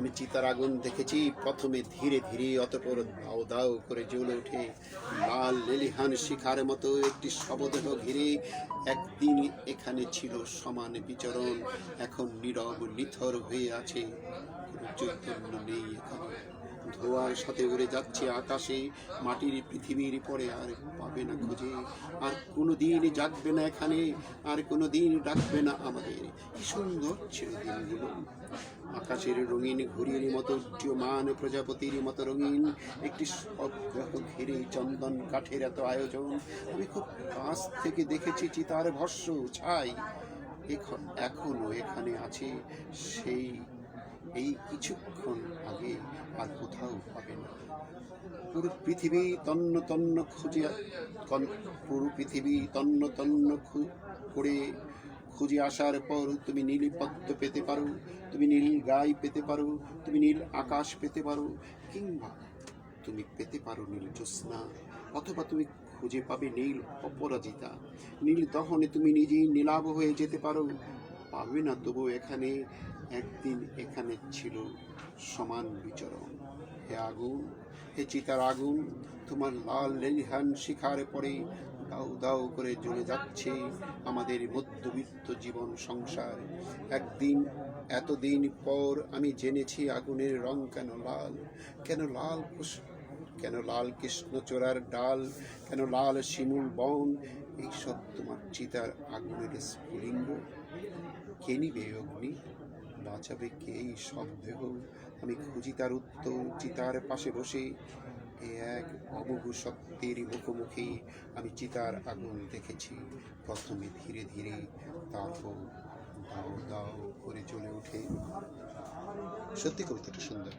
আমি চিতার আগুন দেখেছি প্রথমে ধীরে ধীরে, অতঃপর দাও দাও করে জ্বলে ওঠে লাল লেলিহান শিখার মতো একটি শবদেহ ঘিরে। একদিন এখানে ছিল সমান বিচরণ, এখন নীরব নিথর হয়ে আছে, কোনো চৈতন্য নেই এখানে। ধোঁয়ার সাথে উড়ে যাচ্ছে আকাশে, মাটির পৃথিবীর পরে আর পাবে না খুঁজে। আর কোনো দিন জাগবে না এখানে, আর কোনো দিন ডাকবে না আমাদের। কি সুন্দর ছিল দিনগুলো, আকাশের রঙিন ঘুড়ির মতো উড্ডীয়মান, প্রজাপতির মতো রঙিন একটি সবগ্রহ ঘিরে চন্দন কাঠের এত আয়োজন। আমি খুব কাছ থেকে দেখেছি চিতার ভস্য ছাই এখনো এখানে আছে, সেই এই কিছুক্ষণ আগে আর কোথাও পাবে না। পুরো পৃথিবী তন্ন তন্ন পুরো পৃথিবী তন্ন তন্ন করে খুঁজে আসার পর তুমি নীল পদ্ম পেতে পারো, তুমি নীল গাই পেতে পারো, তুমি নীল আকাশ পেতে পারো, কিংবা তুমি পেতে পারো নীল জ্যোৎস্না, অথবা তুমি খুঁজে পাবে নীল অপরাজিতা। নীল দহনে তুমি নিজেই নীলাভ হয়ে যেতে পারো, পাবে না তবু এখানে। একদিন এখানে ছিল সমান বিচরণ। হে আগুন, হে চিতার আগুন, তোমার লাল লেলিহান শিখার পরে দাউ দাউ করে জ্বলে যাচ্ছে আমাদের মধ্যবিত্ত জীবন সংসার। একদিন এতদিন পর আমি জেনেছি আগুনের রং কেন লাল, কেন লাল কেন লাল কৃষ্ণচূড়ার ডাল, কেন লাল শিমুল বন। এইসব তোমার চিতার আগুনের স্ফুলিঙ্গ। কে নিবে অগ্নি, বাঁচাবে কে এই সব দেহ? আমি খুঁজি তার উত্তর চিতার পাশে বসে। এ এক অমোঘ সত্যের মুখোমুখি আমি চিতার আগুন দেখেছি, প্রথমে ধীরে ধীরে, তারপর দাও দাও করে জ্বলে ওঠে। সত্যি কবিতাটা সুন্দর।